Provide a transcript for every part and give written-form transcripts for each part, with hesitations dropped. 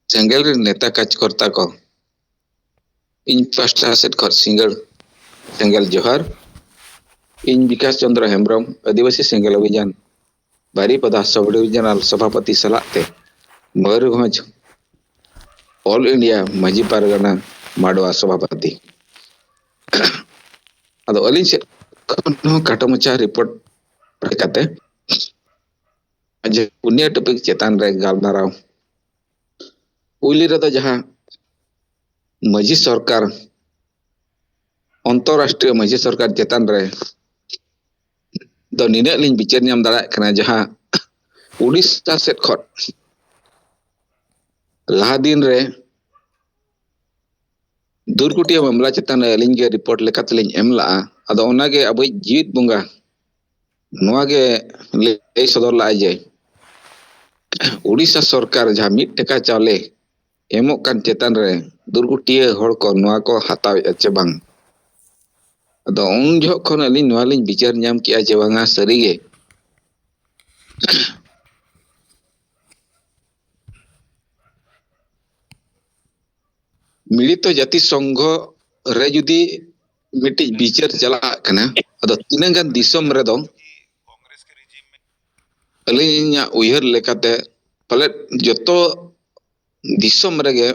सेंगल नेता कार्यकर्ता को इन पास्टा सेट खर सिंगल सेंगल जोहार इन विकास चंद्र हेम्ब्रम आदिवासी सेंगल अभियान बारीपदा सब डिविजनल सभापति सलाते मयूरभंज ऑल इंडिया माजी पारगना माडवा सभापति अदो अलिन से काटो मचा रिपोर्ट प्रकाते आज पुण्य टॉपिक चेतान रे गालमाराव पुली रे जहां माजी सरकार अंतरराष्ट्रीय माजी सरकार चेतान रे दो निने लिन बिचार नाम दाड़ा कना जहां उड़ीसा सेट खट लहा दिन रे दुर्गुटिया मामला चेतान लिन गे रिपोर्ट लेकात लिन एमला अदो ओनागे अब जीत बुंगा नोआगे ले सदर ला जे उड़ीसा सरकार जहां मिट टका चावले एमो कान चेतान रे दुर्गुटिया हड़ को नोआ को हतावे अच्छे बांग अदो उन जो खन अलिन नोआ लिन बिचार नाम किया जे बांगा सरीगे मिलित जाति संघ रे जुदी मिट्टी बिचार चला कना अदो तीना गान दिसम रे दो अलिन उयहर लेकाते पले जतो दिसम रेगे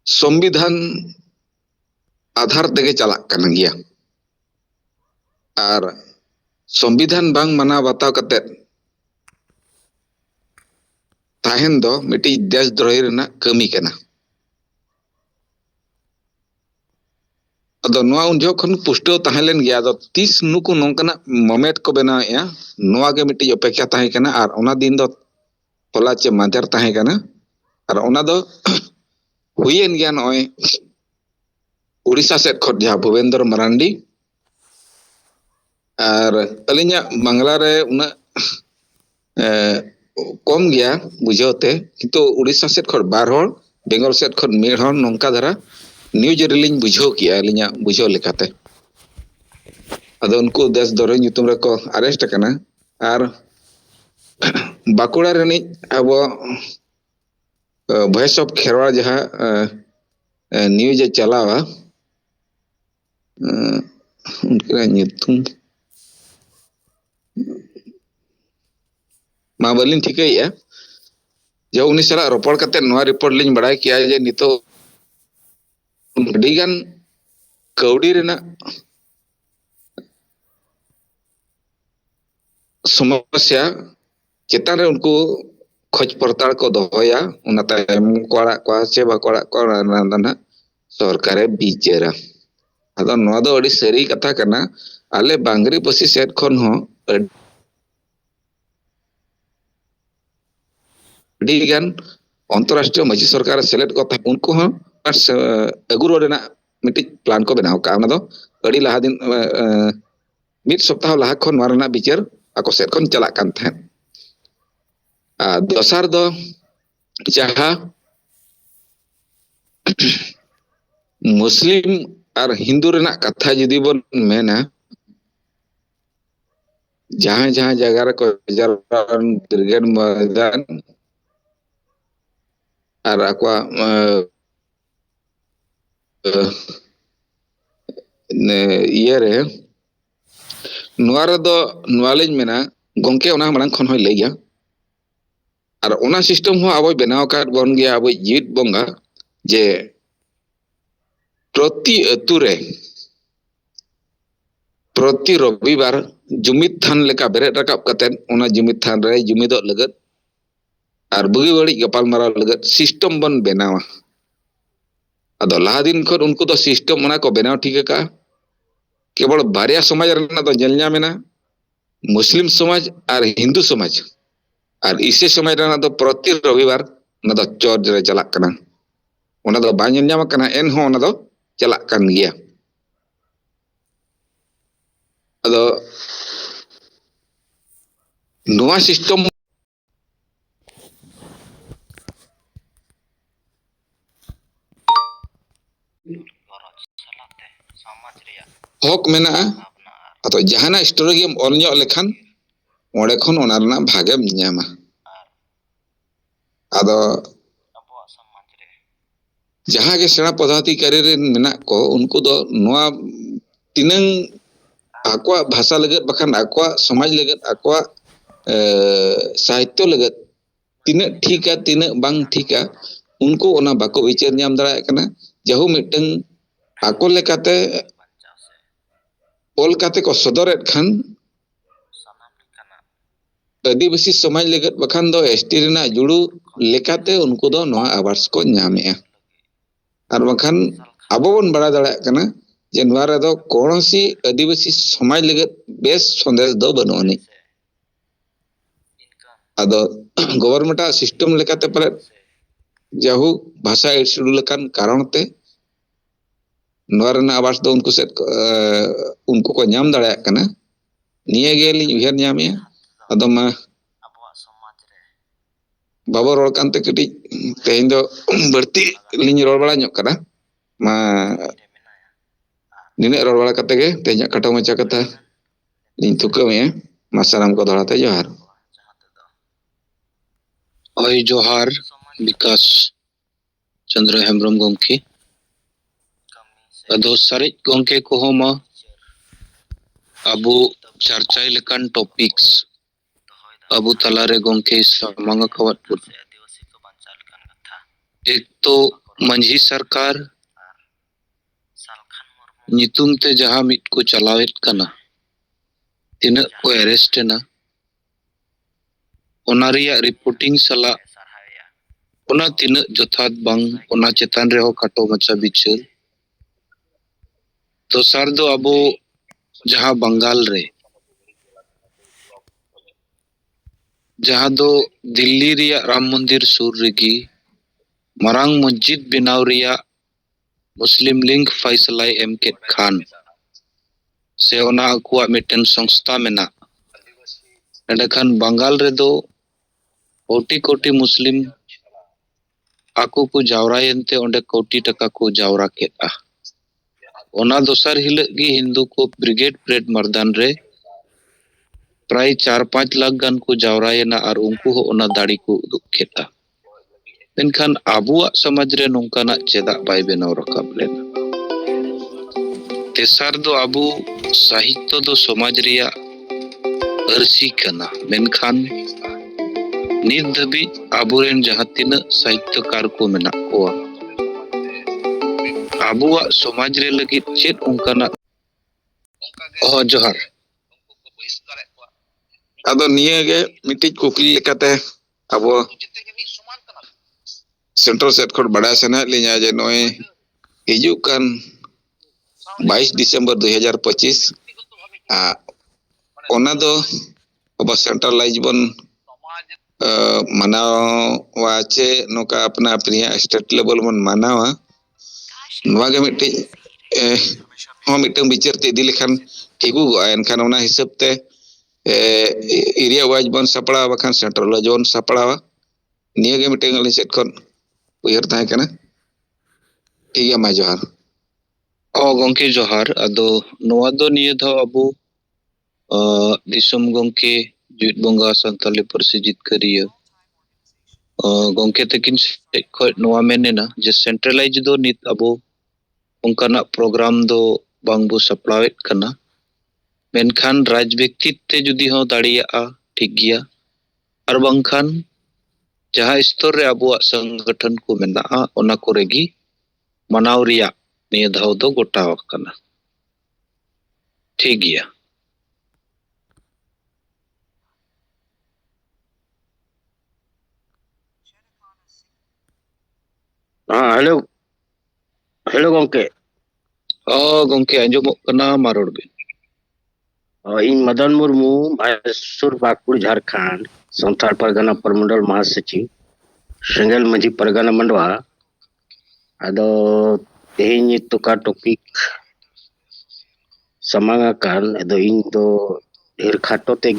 संविधान आधार तेगे चला कना गया और संविधान बांग मना बताव कते ताहेन दो मिट्टी देश द्रोही रेना कमी कना अदो नोआ उन जो खन पुष्टो ताहेलेन गया अदो 30 नुकु नोंकना मोमेंट को बनाया नोआ के मिट्टी अपेक्षा ताहे कना और ओना दिन दो होला चे मादर ताहे कना और ओना दो हुयेन गया नोय उड़ीसा सेट खट जहां भुवेंद्र मरांडी और अलिnya बांग्ला रे उना कम गया बुझाते किंतु उड़ीसा सेट खट बार हड़ बेंगल सेट खट मेड़ हड़ नोंका धरा न्यूज रिलिंग बुझाव किया अलिnya बुझाव लेकाते अदो उनको देश दरो ᱧᱩᱛᱩᱢ रे को अरेस्ट कना और बाकुड़ा रनी अब वॉइस ऑफ खेरवाड़ जहां न्यूज चलावा उनका ᱧᱩᱛᱩᱢ मा बलिन ठिकैया जो उनी सला रोपड़ कते नोआ रिपोर्ट लिन बड़ाय किया जे नितो अडिगान कौड़ी रेना समस्या चेतान रे उनको खोज पड़ताल को दोया उना तायम कोड़ा को से बकोड़ा को ना सरकारे बिचारा अदो नोआ दो अडी सरी कथा कना आले बांगरी पसी सेट खन हो अडिगान अंतरराष्ट्रीय माजी सरकार सेलेक्ट को था उनको हो अगुरो रेना मिट्टी प्लान को बनाव का दो अड़ी लहा दिन मिट सप्ताह लहा खन मारना बिचार ako set kon चला kan था दोसर दो जहां मुस्लिम और हिंदू रेना कथा जुदी बन मेना जहां जहां जगह रे को जरन ब्रिगेड मैदान और aqua ये रे नोआलिन मेना गोंके ओना मांग खन होय लेया और ओना सिस्टम हो अब बनाव का बन गया अब जीत बंगा जे प्रति अतुरे प्रति रविवार जुमित थान लेका बेरे रकाब कतेन ओना जुमित थान रे जुमिदो लगत और बुगी बड़ी गपाल माराव लगत सिस्टम बन बनावा अदो लहा दिन खन उनको तो सिस्टम ओना को बनाव ठीक का केवल बारिया समाज रना तो जलना मेना मुस्लिम समाज और हिंदू समाज और इसे समाज रना तो प्रति रविवार ना तो चर्च रे चला कना ओना दो बाñ ñam कना एन हो ओना दो चला कन गया अदो नोआ सिस्टम हक मेना अतो जहाना स्टोरी गेम ऑल ᱧᱚᱜ लेखान ओंडे खन ओना रना भागेम ᱧामा ᱟᱫᱚ ᱡᱟᱦᱟᱸ ᱜᱮ ᱥᱮᱬᱟ ᱯᱚᱫᱟधिकारी ᱨᱮᱱ ᱢᱮᱱᱟᱜ ko उनको do noa tinang akwa bhasa lagat bakan akwa samaj lagat akwa sahityo lagat तिनक ठीका तिनक बांग ठीका उनको ओना बाको विचार नाम दाड़ा कना जहु मिटंग आको लेकाते ओल काते को सदरेट खान आदिवासी समाज लगत बखान दो एसटी रेना जुड़ू लेकाते उनको दो नोआ आवास को ᱧᱟᱢᱮᱜᱼᱟ आर बखान आबो बन बड़ा दाड़ा कना जे नोआ रे दो कोनोसी आदिवासी समाज लगत बेस संदेश दो बनुआनी आदो गवर्नमेंट सिस्टम लेकाते पर जहु भाषा शेड्यूल लेकान कारण ते नोआ रेना आवास दो उनको को ᱧᱟᱢ दाड़ा कना निये गेली उहर ᱧᱟᱢᱮᱜᱼᱟ आदो मा बाबा रोड कांते कटी तेहें दो बढ़ती लिंग रोड बड़ा ᱧᱚᱜ कना मा निने रोड बड़ा कते गे तेहें कटो मचा कथा लिंग थुकमे मा सानाम को धड़ाते जोहार ओय जोहार विकास चंद्र हेम्ब्रम गोंके अदो सारे गोंके को होमा अबु चर्चा लेकान टॉपिक्स अबु तलारे गोंके सामांग खवत पुर एक तो मंझी सरकार नितुम ते जहां मिट को चलावेत कना तिना को अरेस्ट ना ओनारिया रिपोर्टिंग सला ओना तिना जथात बांग ओना चेतान रे हो काटो मचा बिचार तो सर दो अबो जहां बंगाल रे जहां दो दिल्ली रिया राम मंदिर सुर रेगी मरांग मस्जिद बनाव रिया मुस्लिम लिंग फैसलाय एमकेट खान से ओना अकुआ मिटन संस्था मेना एंडखान बंगाल रे दो कोटी कोटी मुस्लिम आको को जावरायनते ओंडे कोटी टका को जावरा केता ओना दोसर हिलगी हिंदू को ब्रिगेड परेड मर्दान रे प्राय 4-5 लाख गान को जावरायना और उनको हो ओना दाड़ी को उदुक केता मेनखान आबुआ समाज रे नोंकाना चेदा बाय बेनाव रकाब लेना तेसार दो आबु साहित्य दो समाज रिया अरसी कना मेनखान नित दबी आबुरेन जहां तिना साहित्यकार को मेना कोआ आबुआ समाज रे लगी चेत उनकाना जोहार आदो निये गे मिटिज कुकली लेकाते अबो सेंट्रल सेट खोड बड़ा सना लिया जे नोए हिजु कान 22 दिसंबर 2025 ओना दो अब सेंट्रलाइज बन मनावा चे नोका अपना अपनी स्टेट लेवल बन मनावा नोवा गे मिटिज हो मिटंग बिचार ते इदी लेखान ठीकु गो एनखान ओना हिसाब ते एरिया वाइज बन सपड़ा बखान सेंट्रल जोन सपड़ा निये गे मिटंग अली सेट खन उयर ताहे कना ठीक है मा जोहार गोंके जोहार अदो नोआ दो निये दो अबु दिसम गोंके जुट बोंगा संताली परसी जितकरिया गोंके तकिन से खय नोआ मेनेना जे सेंट्रलाइज दो नित अबु उनकाना प्रोग्राम दो बांगबु सप्लावेट कना मेनखान राज व्यक्ति ते जुदी हो दाड़िया ठीक गया और बांखान जहां स्तर रे अबुआ संगठन को मेना ओना कोरेगी मनाव रिया निये धाव दो गोटाव कना ठीक गया हेलो हेलो गोंके गोंके अंजमो कना मारोड़ बे इन मदन मुर्मू भाईसुर बाकुड़ झारखंड संथाल परगना परमंडल महासचिव सेंगल मजी परगना मंडवा आदो तेहें तुका टॉपिक समांगा कान आदो इन दो ढेर खाटो ते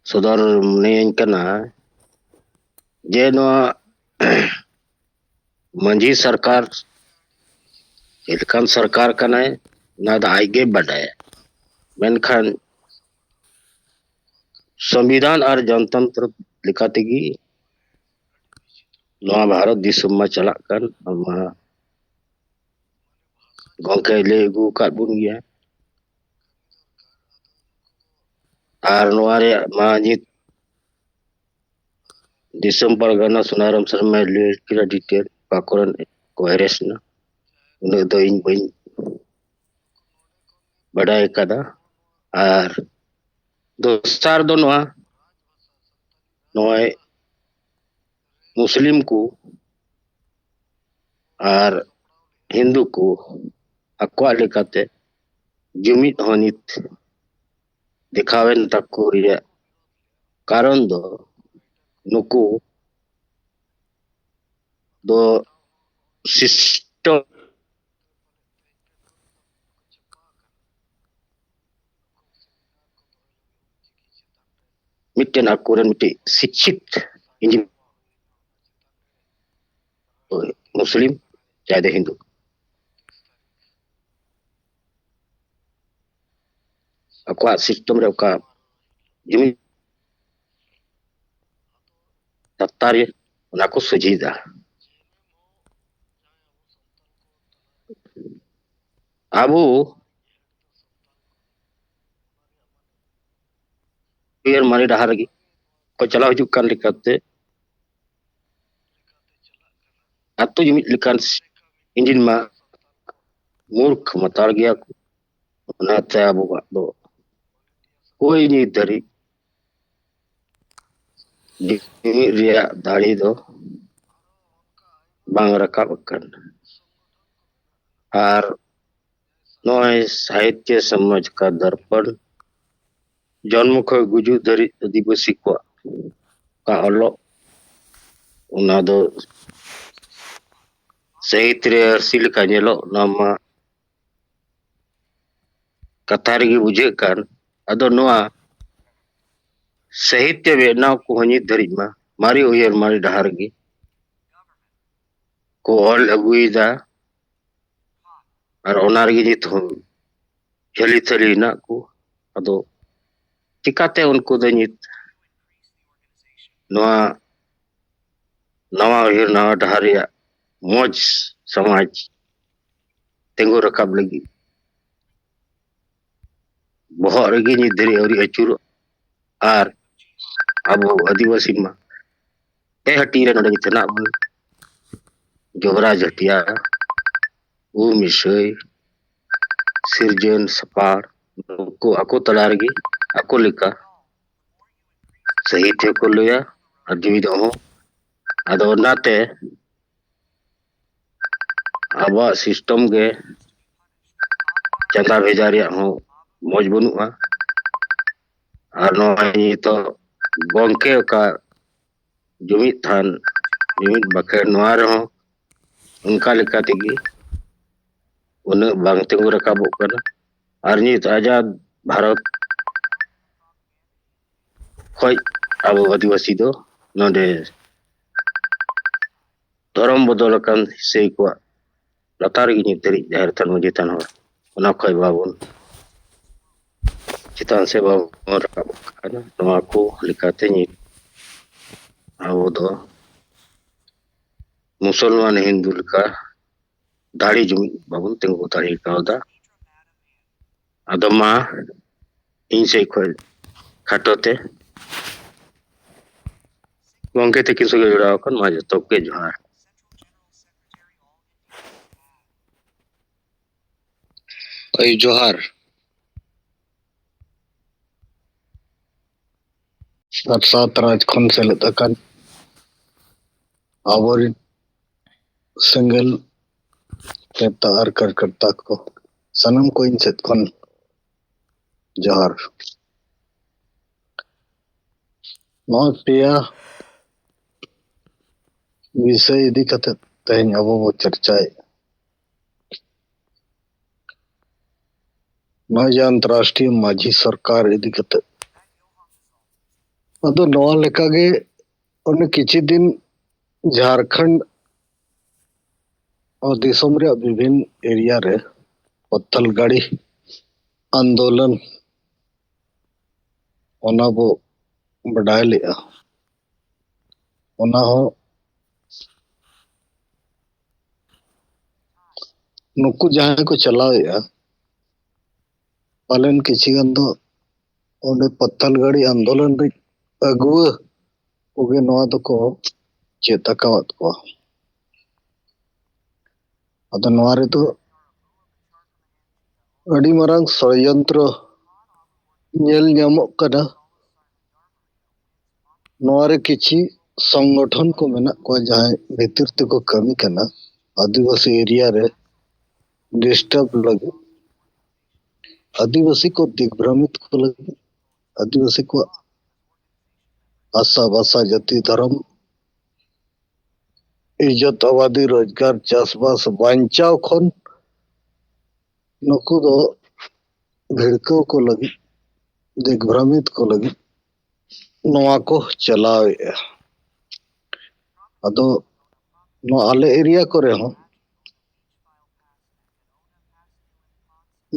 सदर ने कना जे नोआ मंझी सरकार इलकान सरकार कना ना दा आगे बढ़ाए मेनखान संविधान और जनतंत्र लेका तेगी नवा भारत दिसम मा चलाक kan ama gongke le gu kat bun gya ar noa re majit disem pargana Sunaram Sarma le kira detail pakoran koheres na uno do in bain badai kada ar dosar do noa noy muslim ku ar hindu ku akwa lekate jumit honit dikhawen takku riya karon do nuku do system mitten akuran mitti sikshit injin muslim jadi hindu akwa sistem re ka jumi daftar ye ona ko sujida abu biar mari dahar lagi ko chalaw hijuk kan lekate atau jumit lekan injin ma murk matar gya ko ona ta abu do koi ni dari jumit ria dari do bang rakab kan ar noy sahitya samaj ka darpan जन्म खो गुजु धरी आदिवासी को का hello उना दो सहित रे अर्सी लेका नेलो नामा कथा रेगी बुझे कान अदो नोआ साहित्य बेनाव को हनी धरी मा मारी उयर मारी डहार गी को ऑल अगुईदा और ओनार गी नित हो हेली थली ना को अदो चिकाते उनको दनित नवा नवा उयर नवा डहार या मौज समाज तेंगो रकाब लगी बहुत रेगी नि धरी औरी अचुर आर अबो आदिवासी मा ए हटी रे नडे तना जोबरा जटिया उ मिसय सिरजन सपार को ako talargi ako lika sahitya ko loya adimi do ho ado nate aba system ge chanda bheja ria ho moj banua ar no ani to gongke ka jumit than jumit bakhe noar ho unka leka tegi una bang tengu rakabok kana ar ni azad bharat khoi abo adivasi do node धर्म बदलkan sei ko latar gi ni teri jahar tan mujitan hor ona khoi babun चितान से babun rakabok kana noma ko likate ni abo do मुसलमान हिंदू का दाढ़ी जुमी babun tengu tari kauda adama inse khoi khatote gongke te kinso ge jura kan ma joto ke johar ay johar सात राज खन सेलेद akan our single नेता और कार्यकर्ता को सनम को इन सेत खन जोहार नौ पेया विषय इदी कते तेहन अब वो चर्चाए नौ अंतरराष्ट्रीय माझी सरकार इदी कते अदो नवा लेका गे उन किछि दिन झारखंड और दिसम रे विभिन्न एरिया रे पत्थल गाड़ी आंदोलन ओना बो ᱵᱟᱰᱟᱭ ᱞᱮᱜᱼᱟ ᱚᱱᱟ ᱦᱚᱸ ᱱᱩᱠᱩ ᱡᱟᱦᱟᱸᱭ ᱠᱚ ᱪᱟᱞᱟᱣᱮᱜᱼᱟ ᱯᱟᱞᱮᱱ ᱠᱤᱪᱷᱤ ᱜᱟᱱ ᱫᱚ ᱚᱸᱰे ᱯᱟᱛᱟᱞ ᱜᱟᱲᱤ ᱟᱱᱫᱳᱞᱚᱱ ᱨᱮ ᱟᱹᱜᱩᱣᱟᱹ ᱠᱚᱜᱮ ᱱᱚᱣᱟ ᱫᱚᱠᱚ ᱪᱮᱫ ᱟᱠᱟᱣᱟᱫ ᱠᱚᱣᱟ᱾ ᱟᱫᱚ ᱱᱚᱣᱟ ᱨᱮᱫᱚ ᱟᱹᱰᱤ ᱢᱟᱨᱟᱝ ᱥᱚᱲᱭᱚᱱᱛᱨᱚ ᱧᱮᱞ ᱧᱟᱢᱚᱜ ᱠᱟᱱᱟ᱾ ᱱᱚᱣᱟᱨᱮ ᱠᱤᱪᱷᱤ ᱥᱚᱝᱜᱚᱴᱷᱚᱱ ᱠᱚ ᱢᱮᱱᱟᱜ ᱠᱚᱣᱟ ᱡᱟᱦᱟᱸᱭ ᱵᱷᱤᱛᱤᱨ ᱛᱮᱠᱚ ᱠᱟᱹᱢᱤ ᱠᱟᱱᱟ ᱟᱹᱫᱤᱵᱟᱹᱥᱤ ᱮᱨᱤᱭᱟ ᱨᱮ ᱰᱤᱥᱴᱟᱵ ᱞᱟᱹᱜᱤᱫ, ᱟᱹᱫᱤᱵᱟᱹᱥᱤ ᱠᱚ ᱫᱤᱜᱽᱵᱷ्ᱨᱚᱢᱤᱛ ᱠᱚ ᱞᱟᱹᱜᱤᱫ, ᱟᱹᱫᱤᱵᱟᱹᱥᱤ ᱠᱚᱣᱟᱜ ᱟᱥᱟ ᱵᱷᱟᱥᱟ ᱡᱟᱹᱛᱤ ᱫᱷᱚᱨᱚᱢ ᱤᱡᱽᱡᱚᱛ ᱟᱵᱟᱫᱤ ᱨᱳᱡᱽᱜᱟᱨ ᱪᱟᱥᱵᱟᱥ ᱵᱟᱧᱪᱟᱣ ᱠᱷᱚᱱ ᱱᱩᱠᱩ ᱫᱚ ᱵᱷᱤᱲᱠᱟᱹᱣ ᱠᱚ ᱞᱟᱹᱜᱤᱫ, ᱫᱤᱜᱽᱵᱷ्ᱨᱚᱢᱤᱛ ᱠᱚ ᱞᱟᱹᱜᱤᱫ ᱱᱚᱣᱟ ᱠᱚ ᱪᱟᱞᱟᱣᱮᱜᱼᱟ᱾ ᱟᱫᱚ ᱱᱚᱣᱟ ᱟᱞᱮ ᱮᱨᱤᱭᱟ ᱠᱚᱨᱮ ᱦᱚᱸ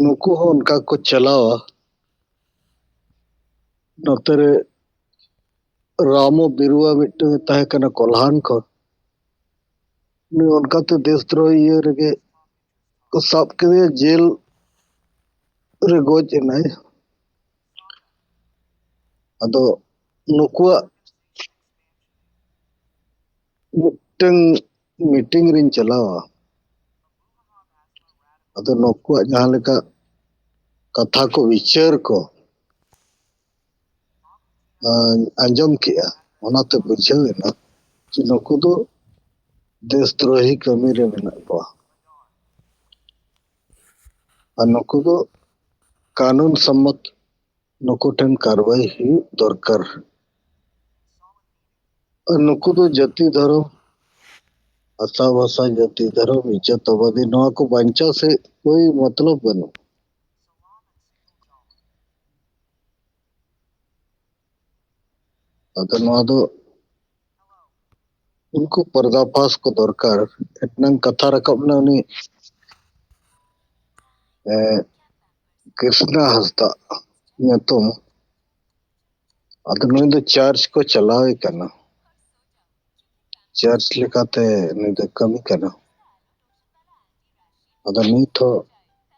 ᱱᱩᱠᱩ ᱦᱚᱸ ᱚᱱᱠᱟ ᱠᱚ ᱪᱟᱞᱟᱣᱟ᱾ ᱱᱚᱛᱮ ᱨᱮ ᱨᱟᱢᱩ ᱵᱤᱨᱩᱣᱟ ᱢᱤᱫᱴᱟᱝ ᱛᱟᱦᱮᱸ ᱠᱟᱱᱟ ᱠᱚᱞᱦᱟᱱ ᱠᱷᱚᱱ, ᱩᱱᱤ ᱚᱱᱠᱟᱛᱮ ᱫᱮᱥᱫᱨᱳᱦᱤ ᱤᱭᱟᱹ ᱨᱮᱜᱮ ᱠᱚ ᱥᱟᱵ ᱠᱮᱫᱮᱭᱟ, ᱡᱮᱞ ᱨᱮ ᱜᱚᱡ ᱮᱱᱟᱭ᱾ ᱟᱫᱚ ᱱᱩᱠᱩᱣᱟᱜ ᱢᱤᱫᱴᱟᱝ ᱢᱤᱴᱤᱝ ᱨᱤᱧ ᱪᱟᱞᱟᱣᱟ, ᱟᱫᱚ ᱱᱩᱠᱩᱣᱟᱜ ᱡᱟᱦᱟᱸ ᱞᱮᱠᱟ ᱠᱟᱛᱷᱟ ᱠᱚ ᱵᱤᱪᱟᱹᱨ ᱠᱚ ᱟᱸᱡᱚᱢ ᱠᱮᱜᱼᱟ, ᱚᱱᱟᱛᱮ ᱵᱩᱡᱷᱟᱹᱣ ᱮᱱᱟ ᱡᱮ ᱱᱩᱠᱩ ᱫᱚ ᱫᱮᱥᱫᱨᱳᱦᱤ ᱠᱟᱹᱢᱤ ᱨᱮ ᱢᱮᱱᱟᱜ ᱠᱚᱣᱟ ᱟᱨ ᱱᱩᱠᱩ ᱫᱚ ᱠᱟᱱᱩᱱ ᱥᱚᱢᱢᱚᱛ ᱱᱩᱠᱩ ᱴᱷᱮᱱ ᱠᱟᱨᱵᱟᱭ ᱦᱩᱭᱩᱜ ᱫᱚᱨᱠᱟর᱾ ᱟᱨ ᱱᱩᱠᱩ ᱫᱚ ᱡᱟᱹᱛᱤ ᱫᱷᱚᱨᱚᱢ ᱟᱥᱟ ᱵᱷᱟᱥᱟ ᱡᱟᱹᱛᱤ ᱫᱷᱚᱨᱚᱢ ᱤᱡᱽᱡᱚᱛ ᱟᱵᱟᱫᱤ ᱱᱚᱣᱟ ᱠᱚ ᱵᱟᱧᱪᱟᱣ ᱥᱮ ᱠᱳᱭ ᱢᱚᱛᱞᱚᱵ ᱵᱟᱹᱱᱩᱜ᱾ ᱟᱫᱚ ᱱᱚᱣᱟ ᱫᱚ उनको पर्दाफाश को दरकार। इतना कथा रकब ना उन्हें कृष्णा हंसदा nyutum ᱟᱫᱚ ᱱᱩᱭ ᱫᱚ ᱪᱟᱨᱪ ᱠᱚ ᱪᱟᱞᱟᱣᱮ ᱠᱟᱱᱟ, ᱪᱟᱨᱪ ᱞᱮᱠᱟᱛᱮ ᱱᱩᱭ ᱫᱚ ᱠᱟᱹᱢᱤ ᱠᱟᱱᱟ᱾ ᱟᱫᱚ ᱱᱤᱛ ᱦᱚᱸ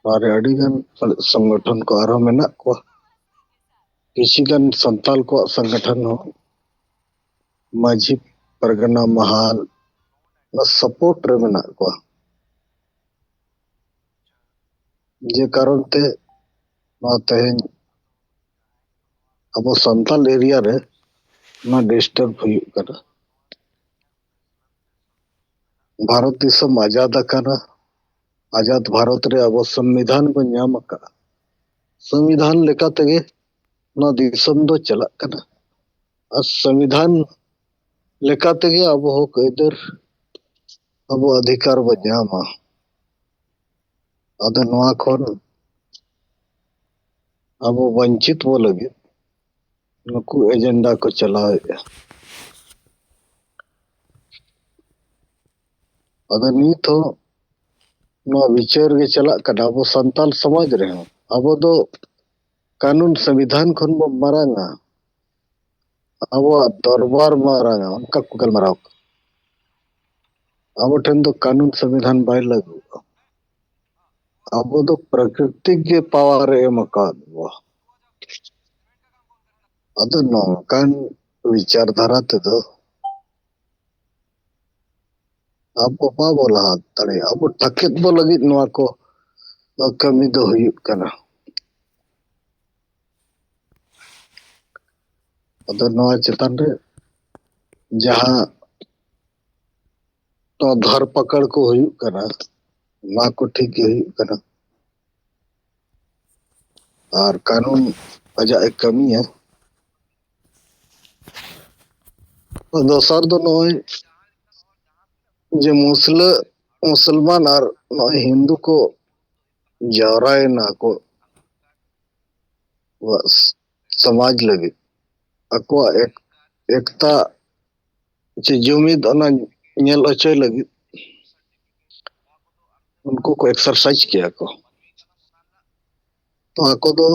ᱱᱚᱣᱟᱨᱮ ᱟᱹᱰᱤᱜᱟᱱ ᱥᱚᱝᱜᱚᱴᱷᱚᱱ ᱠᱚ ᱟᱨᱦᱚᱸ ᱢᱮᱱᱟᱜ ᱠᱚᱣᱟ, ᱠᱤᱪᱷᱤᱜᱟᱱ ᱥᱟᱱᱛᱟᱞ ᱠᱚᱣᱟᱜ ᱥᱚᱝᱜᱚᱴᱷᱚᱱ ᱦᱚᱸ ᱢᱟᱹᱡᱷᱤ ᱯᱟᱨᱜᱟᱱᱟ ᱢᱟᱦᱟᱞ सपोर्ट रे मेना को जे कारण ते तेहन अब संताल एरिया रे ना डिस्टर्ब हुई करा। भारत दिसम आजाद कना, आजाद भारत रे अब संविधान को नाम का संविधान लेका तेगे ना दिसम दो चला कना और संविधान लेका तेगे अब हो कइदर अब अधिकार बजामा अद नवा खन अब वंचित वो लगे नुकु एजेंडा को चलाए। अद नीत हो नवा विचार के चला कना अब संताल समाज रहे हो अब दो कानून संविधान खन बो मरांगा अब दरबार मरांगा उनका कुकल मराव अब ठन तो कानून संविधान बाय लगू अब तो प्रकृति के पावर एम का अद नौकान विचारधारा ते तो अब पा बोला तड़े अब ठकेत बो लगी नवा को कमी दो हुई कना। अद नवा चेतन रे जहां तो धर पकड़ को हुई कना ना को ठीक हुई कना और कानून अजा एक कमी है। दोसर दो नय जे मुसलमान और हिंदू को जावराए ना को समाज लगे अको एकता चे जुमिद अना नेल अचय लगे उनको को एक्सरसाइज किया को तो आको दो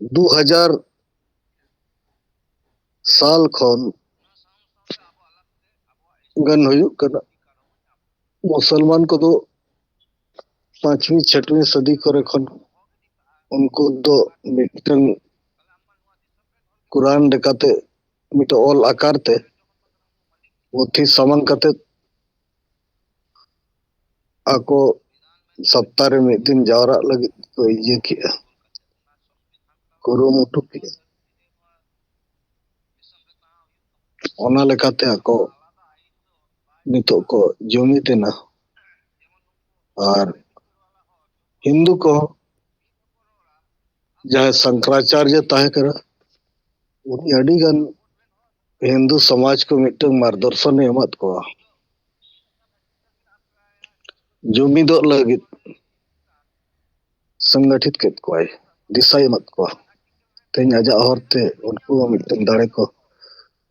2000 साल खन गन हुयुग कना मुसलमान को दो 5वीं 6वीं सदी करे खन उनको दो मिटन कुरान लेकाते मिट ऑल आकार ते पुथी सामंग कते ako सप्ताह रे मिद दिन जावरा लगी को इये किया कुरुमुटु किया ओना लेकाते ako नितो को जुमितेना और हिंदू को जहाँ शंकराचार्य ताहे करा उनी अड़ी गन हिंदू समाज को मिटन मार्गदर्शन एमत को जुमिदो लगी संगठित केत को दिशा एमत को तेज आजा हरते उनको मिटन दाड़े को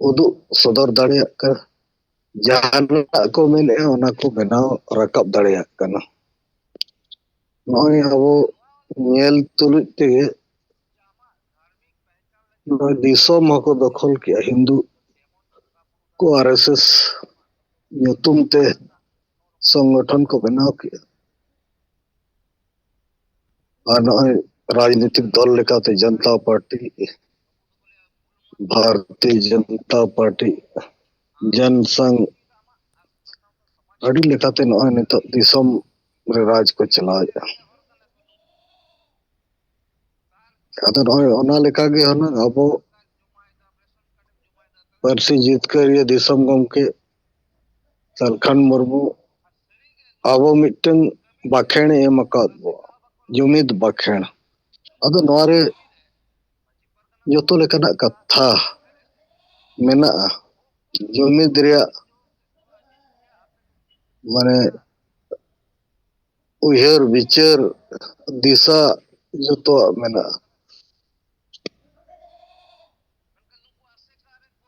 उदु सदर दाड़े का जहाँ को मेने ओना को बनाव रकब दाड़े कना नय अब नेल तुलुज तेगे दिसोम को दखल किया हिंदू को आरएसएस ᱧᱩᱛᱩᱢ ते संगठन को बनाव किया और नय राजनीतिक दल लेकाते जनता पार्टी भारतीय जनता पार्टी जनसंघ अड़ी लेकाते नय नितो दिसोम रे राज को चलाया अदो नय ओना लेका गे हना अब पार्सी जितकर ये दिसोम गमके सरखान मुर्मू अब मिटन बाखेण एम अकाद बो जुमिद बाखेण अदो नवारे जतो लेकाना कथा मेना जुमिद रिया माने उयहर विचार दिशा जतो मेना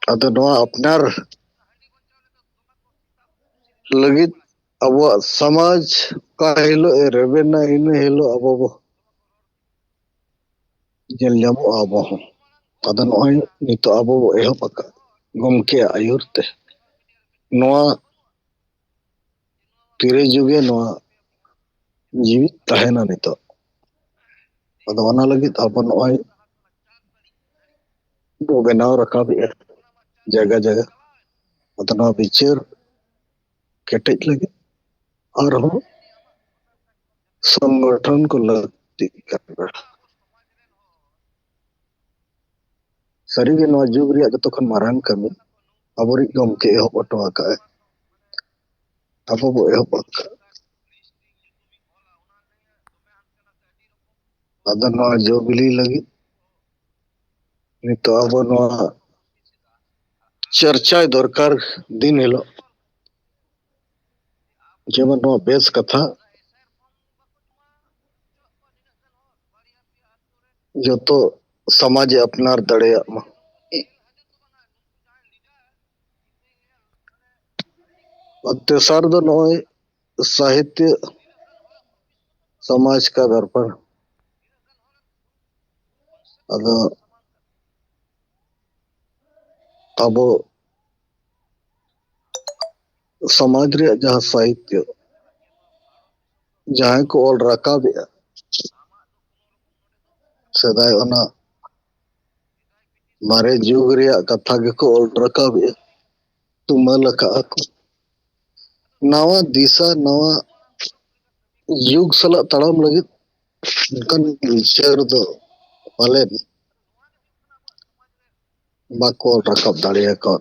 अदो नवा अपनार लगित अब समाज का हिलो रेबेना इन हिलो अब जल जामो अब अदो नय नितो अब एहब अका गमके आयुरते नवा तिरे जुगे नवा जीवित तहना नितो अदो ओना लगित अब नय बो बनाव रकाब जगह जगह अदो नवा विचार केटेज लगे और हो संगठन को लगती कर सरी के नवा जुग रिया जतो खन मारांग कमी अबोरी गमके एहब अटो आका अब बो एहब अका अदो नवा जोगली लगी नितो अब नवा चर्चा दरकार दिन हिलो जेमन नवा बेस कथा जतो समाज अपनार दड़े तेसार दो नय साहित्य समाज का दर्पण अदो अब समाज रे जहाँ साहित्य जहाँ को ऑल रकाब सदाय ओना मारे जुग रिया कथा के को ऑल रकाब तुमल का नवा दिशा नवा युग सला तड़ाम लगी कन विचार दो पाले बाको रकब दाड़े को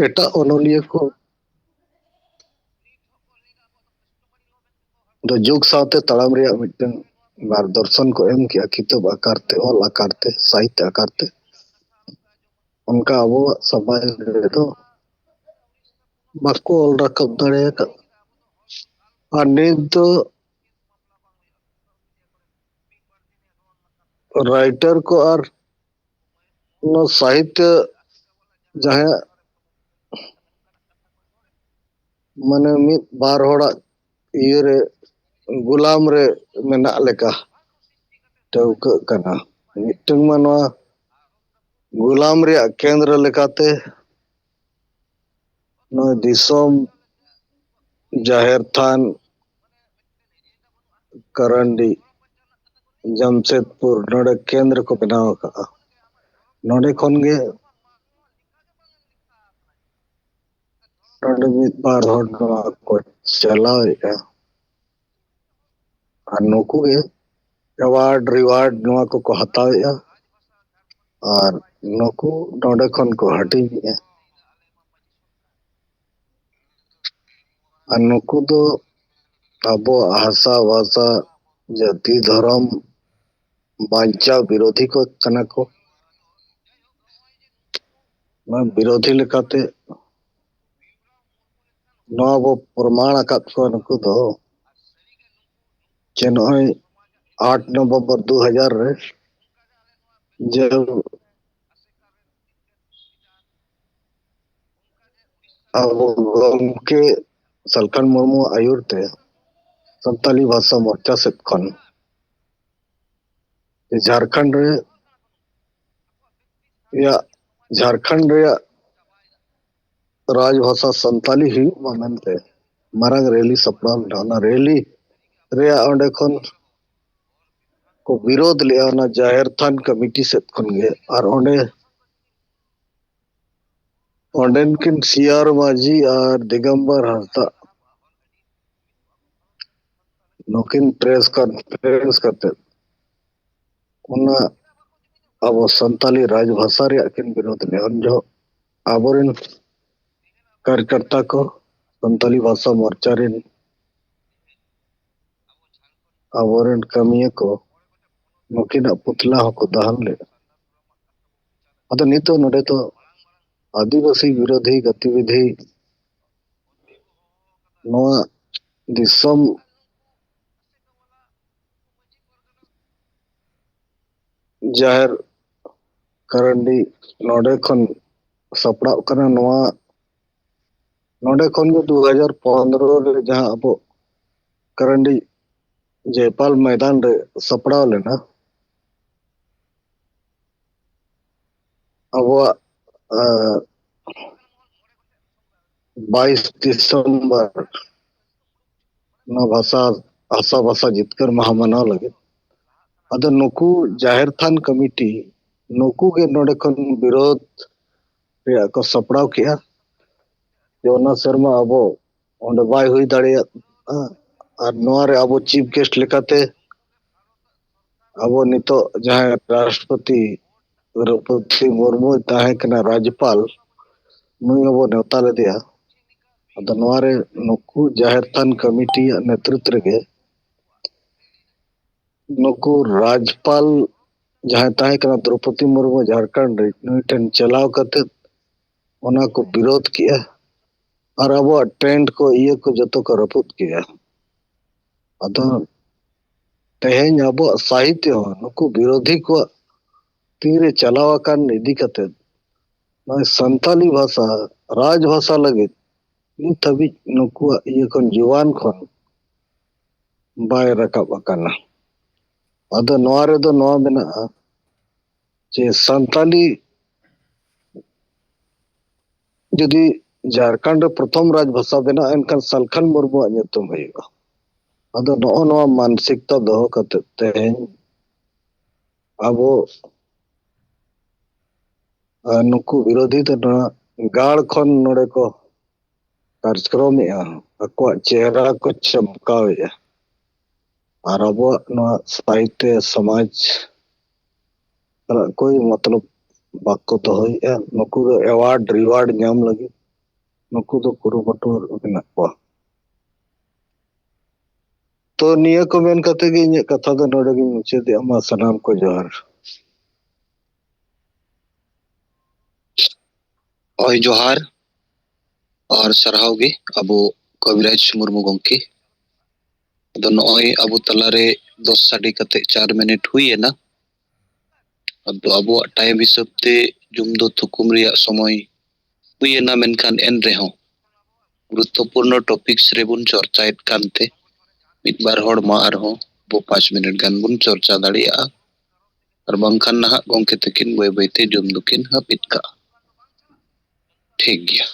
एटा ओनोलिया को दो जुग साथे तड़ाम रिया मिटन मार्गदर्शन को एम किया किताब आकार ते ऑल आकार ते साहित्य आकार ते उनका अब समाज रे तो बाको ऑल रकब दाड़े का और नित तो राइटर को और नो साहित्य जहाँ माने मित बार होड़ा ये गुलाम रे मेना लेका टौक कना मिट्टन मा नवा गुलाम रे केंद्र लेकाते नवा दिसोम जाहिर थान करंडी जमशेदपुर नोडे केंद्र को बनाव का नोडे खन गे नोडे मित बार हर नवा को चलावेगा और नुकु गे अवार्ड रिवार्ड नवा को हतावेगा और नुकु नोडे खन को हटिंगे और नुकु दो अबो आशा भाषा जाति धर्म बांचा विरोधी को कना को ना विरोधी लेकाते नवा वो प्रमाण आकात को नुकु दो जे नय 8 नवंबर 2000 रे जब अब गमके सलखन मुर्मू आयुरते संताली भाषा मोर्चा से खन झारखंड रे या झारखंड रे राजभाषा संताली ही मानते मारंग रैली सपना ना रैली रे ओंडे खन को विरोध लिया ना जाहिर थान कमिटी से खन गे और ओंडे ओंडेन किन सीआर माजी और दिगंबर हांसदा नोकिन प्रेस कॉन्फ्रेंस करते उना अब संताली राजभाषा रे किन विरोध ले जो आबोरिन कार्यकर्ता को संताली भाषा मोर्चा रे आबोरिन कमिया को नुकिन पुतला को दहन ले अतो नितो नोडे तो आदिवासी विरोधी गतिविधि नोआ दिसम जाहिर करंडी नोडे खन सपड़ा कना नोआ नोडे खन 2015 रे जहां अब करंडी जयपाल मैदान रे सपड़ा लेना अब 22 दिसंबर ना भाषा आशा भाषा जितकर महामनाव लगे अद नुकु जाहिर थान कमिटी नुकु के नोडे खन विरोध रे को सपड़ाव किया जो ना शर्मा अबो ओंडे बाय हुई दाड़े और नोआ रे अबो चीफ गेस्ट लेकाते अबो नितो जहां राष्ट्रपति द्रौपदी मुर्मू ताहे कना राज्यपाल नुई अबो नेवता ले दिया अद नोआ रे नुकु जाहिर थान कमिटी नेतृत्व रे नुकु राज्यपाल जहां ताहे कना द्रौपदी मुर्मू झारखंड रे नुई ठन चलाव कते ओना को विरोध किया और अब ट्रेंड को ये को जतो को रपुत किया अद तेहेन अब साहित्य हो नुकु विरोधी को तीरे चलाव कान इदी कते संताली भाषा राजभाषा लगे नित हबी नुकु ये कोन जुवान खन बाय रकाब अकाना अद नोआ रे दो नोआ मेना जे संताली यदि झारखंड प्रथम राजभाषा बना एनकान सलखन मुर्मू nyutum हुईगा अद नो नो मानसिकता दोहो कते तेहेन अबो नुकु विरोधी तो गाड़ खन नोडे को कार्यक्रम अको चेहरा को चमकावे और अब साहित्य समाज कोई मतलब बाको तो नुकु अवार्ड रिवार्ड नाम लगे नुकु तो कुरुमटुर मेना को तो निया को मेन कते गे इन कथा दो नोडे गे मुचाद मा सनाम को जोहार ओय जोहार और सरहाव गे अबो कविराज मुर्मू गंके अदो नॉय अबो तलारे 10 साड़ी कते 4 मिनट हुई है ना अदो अबो टाइम हिसाब ते जुम दो थुकुम रिया समय हुई है ना मेनखान एन रेहो गुरुत्वपूर्ण टॉपिक्स रे बुन चर्चाएत कानते मित बार हड़ मा आर हो बो 5 मिनट गान बुन चर्चा दाड़िया और बंखान नाहक गोंके तकिन बाय बायते जुम दुकिन हापित का ठीक गया।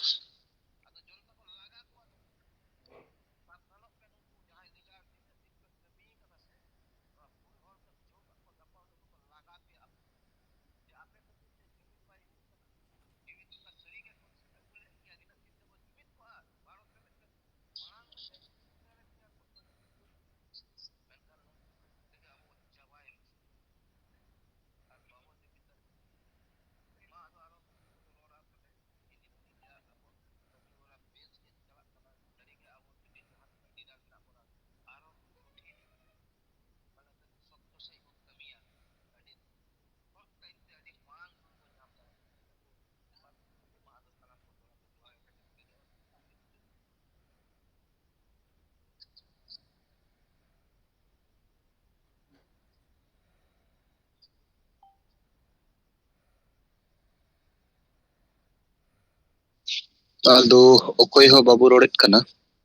आदो ओकोय हो बाबू रोड़ेत कना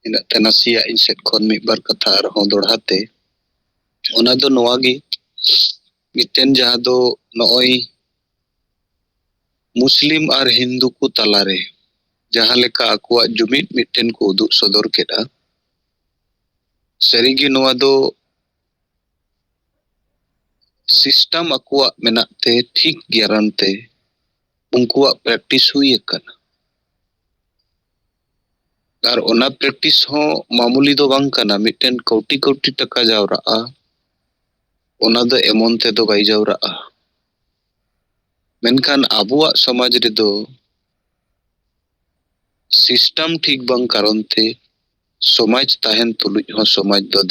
इन तनासिया इन सेट खन मिट बार कथा हो दोड़हाते ओना दो नोवागी मिटेन जहां दो नॉय मुस्लिम और हिंदू को तलारे जहां लेका आकुआ जुमित मिटेन को उदुग सदर केदा सरीगी नोवा दो सिस्टम आकुआ मेनाते ठीक गियारनते उनकुआ प्रैक्टिस हुई एकना और ओना प्रैक्टिस हो मामूली दो बांग कना मिटेन कोटी कोटी टका जावराआ ओना दो एमन ते दो बाई जावराआ मेनखान आबुआ समाज रे दो सिस्टम ठीक बांग कारण ते समाज ताहेन तुलुज हो समाज दो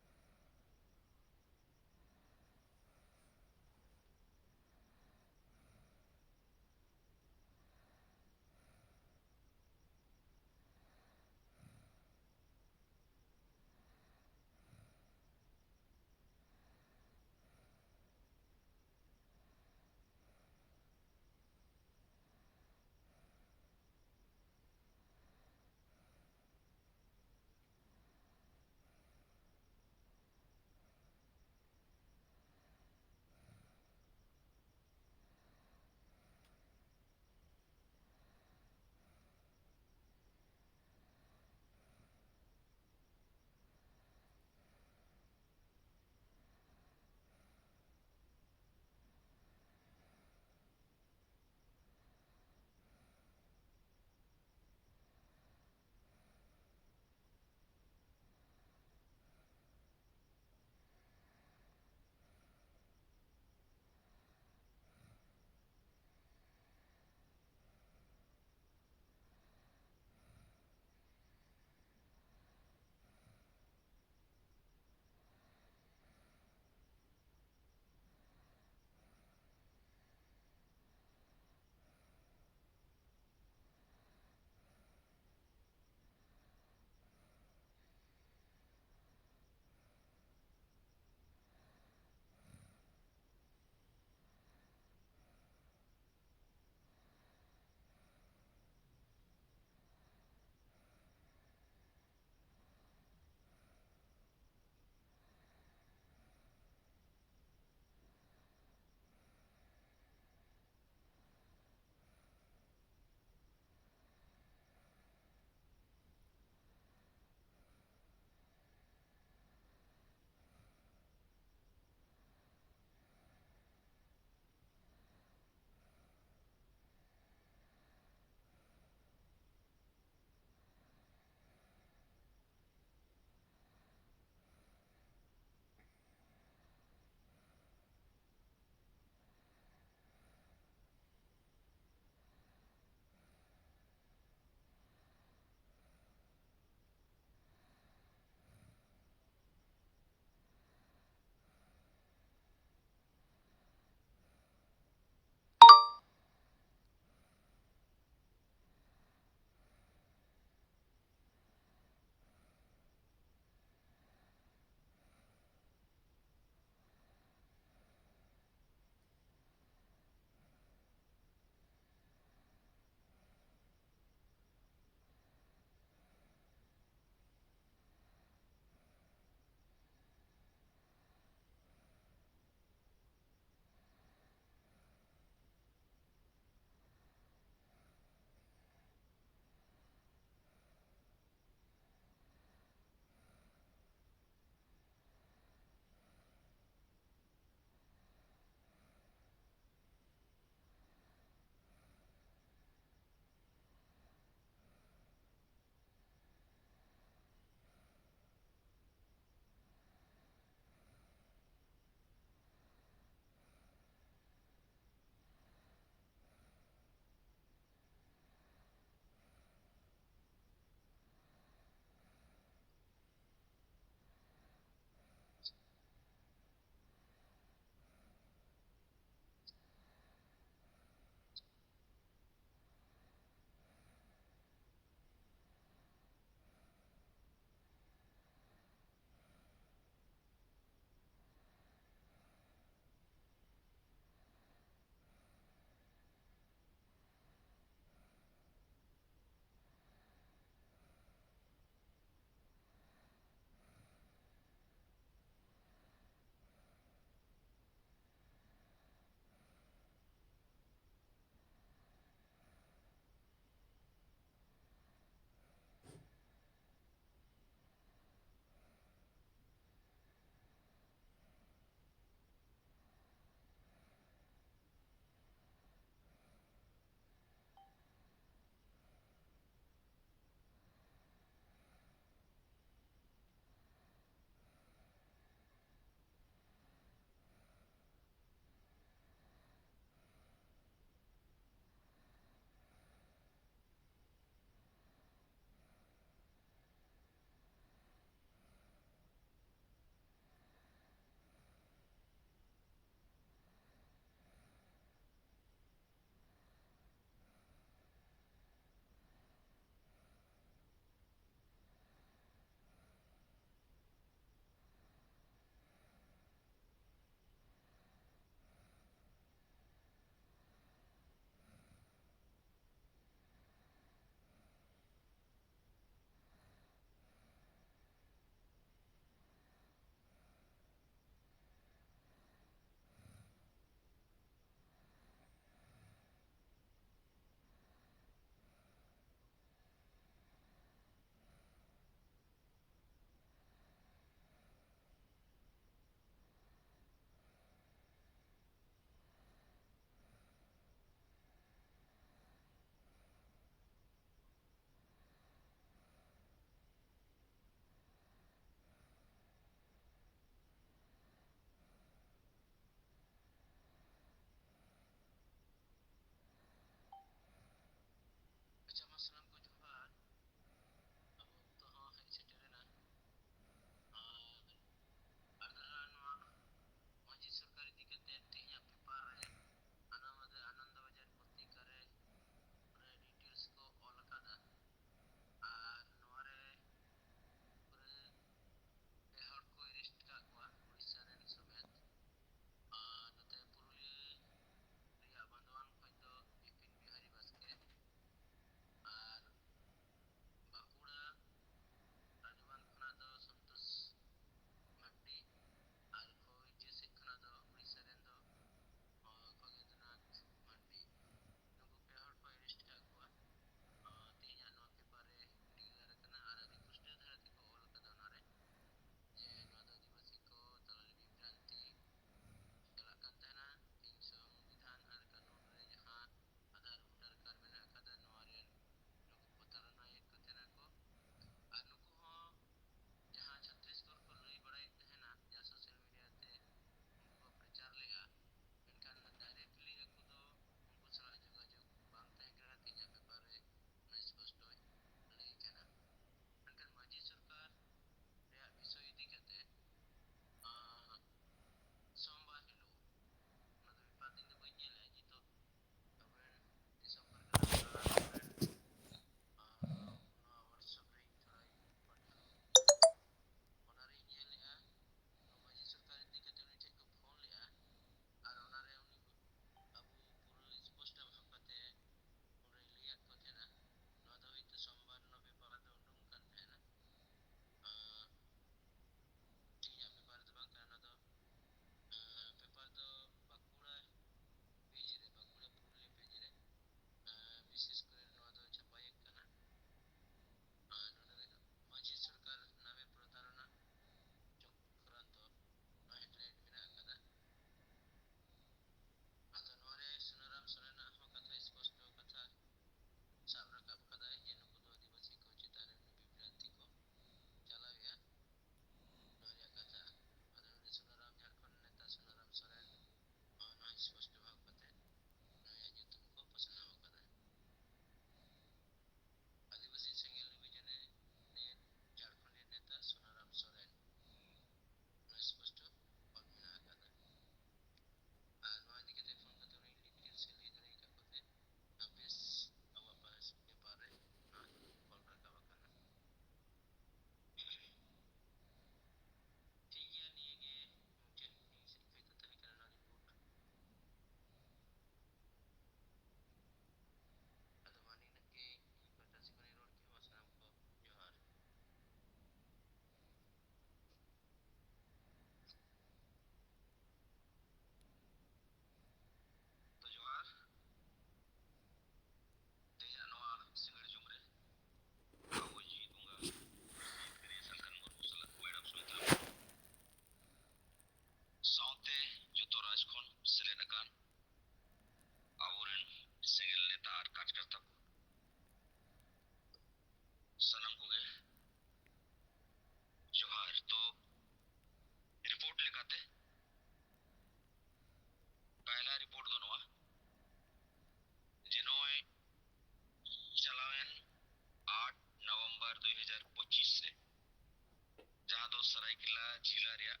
ᱡᱮᱞᱟ ᱨᱮᱭᱟᱜ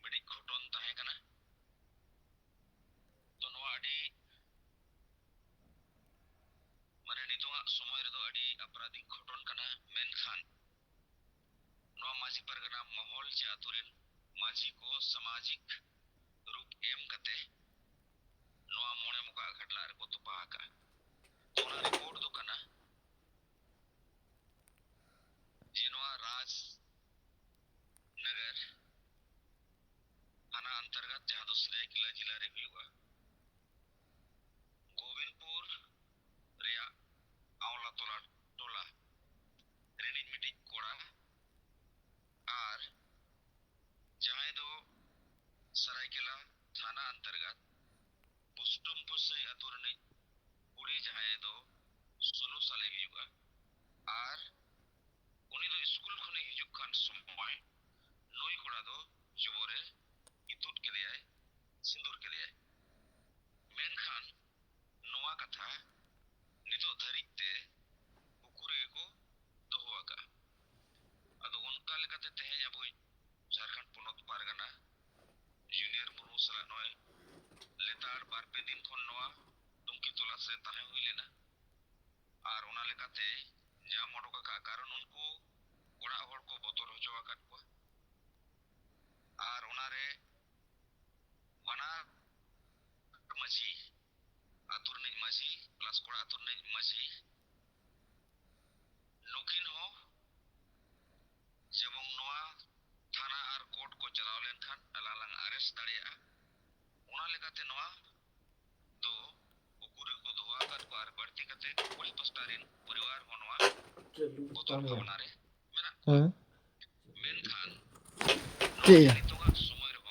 ᱵᱟᱹᱲᱤᱡ ᱜᱷᱚᱴᱚᱱ ᱛᱟᱦᱮᱸ ᱠᱟᱱᱟ। ᱛᱚ ᱱᱚᱣᱟ ᱟᱹᱰᱤ ᱢᱟᱱᱮ ᱱᱤᱛᱚᱜᱟᱜ ᱥᱚᱢᱚᱭ ᱨᱮᱫᱚ ᱟᱹᱰᱤ ᱚᱯᱨᱟᱫᱷᱤᱠ ᱜᱷᱚᱴᱚᱱ ᱠᱟᱱᱟ। ᱢᱮᱱᱠᱷᱟᱱ ᱱᱚᱣᱟ ᱢᱟᱹᱡᱷᱤ ᱯᱟᱨᱜᱟᱱᱟ ᱢᱚᱦᱚᱞ ᱪᱮ ᱟᱛᱳ ᱨᱮᱱ ᱢᱟᱹᱡᱷᱤ ᱠᱚ ᱥᱟᱢᱟᱡᱤᱠ ᱨᱩᱯ ᱮᱢ ᱠᱟᱛᱮ ᱱᱚᱣᱟ ᱢᱚᱬᱮ ᱢᱚᱠᱟ ᱜᱷᱟᱴᱞᱟᱜ ᱨᱮᱠᱚ ᱛᱚᱯᱟ ᱟᱠᱟᱜᱼᱟ। ᱛᱚ ᱚᱱᱟ ᱨᱤᱯᱳর্ট ᱫᱚ ᱠᱟᱱᱟ ᱡᱮ ᱱᱚᱣᱟ ᱨᱟᱡᱽ ᱱᱚᱜᱚᱨ थाना अंतर्गत जहां दो सरायकेला जिला रे हुआ गोविंदपुर रिया आवला तोला टोला रेनिज मिटिज कोड़ा और जहां दो सरायकेला थाना अंतर्गत पुष्टमपुर से अतुरनी कुड़ी जहां दो 16 साले हुआ और उनी दो स्कूल खने हिजुक खान समय नई कोड़ा दो जुबोरे इतुट के लिए सिंदूर के लिए मेनखान नोआ कथा नितो धरिते उकुरे को दोहोआका अदो उनका लेकाते तेहें अबो झारखंड पोनत पारगाना जूनियर मुर्मू सला नय लेतार बार पे दिन खन नोआ तुमकी तलाश रे ताहें हुई लेना और ओना लेकाते जाम ओडोका का कारण उनको ओड़ा हड़ को बोतल हजो आकात को और ओना रे बना मजी आतुर ने मजी प्लस कोड़ा आतुर ने मजी नुकिन हो जेबों नोआ थाना और कोर्ट को चलाव लेनखान अलालांग अरेस्ट दाड़िया ओना लेकाते नोआ तो उकुरे को दोहा कात को और बढ़ती कते कुड़ी पस्तारिन परिवार हो नोआ बोतल भावना रे मेना मेनखान नोआ नितोगा समय रे हो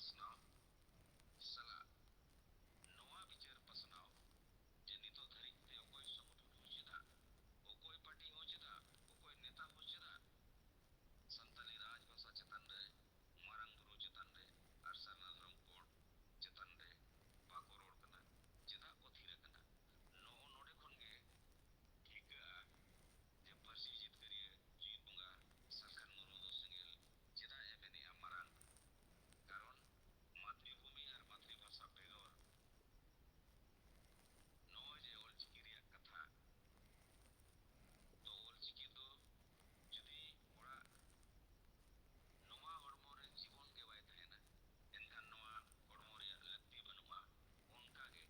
pasnaw sala noa bicar pasnaw je nito dhari te okoy sangathon ho cheda okoy party ho cheda okoy neta ho cheda santali raj bhasha chetan re marang buru chetan re ar sarnadram code chetan re bako ror kana cheda ko thira kana no node khon ge thika je parsi jitkariya jit bunga sarkar muru do sengel cheda ebeni amarang karon মাতৃভূমি আর মাতৃভাষা বেগর নয় যে অলচিকি রিয়াক কথা তো অলচিকি তো যদি ওরা নোয়া হড়মরে জীবন কে বাই থাকেনা এনখান নোয়া হড়মরে লাক্তি বানুয়া অনকাগে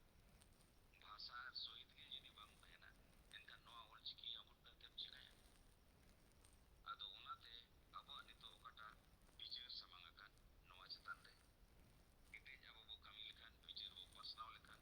ভাষার সহিত গে যদি বাং থাকেনা এনখান নোয়া অলচিকি আমট কাতেম চিকায়া আদো ওনাতে আবহাওয়া নিতো ওকাটা বিচার সামাঙ্গাকান নোয়া চেতান রে ite abo bo kami lekan bicara bo pasnaw lekan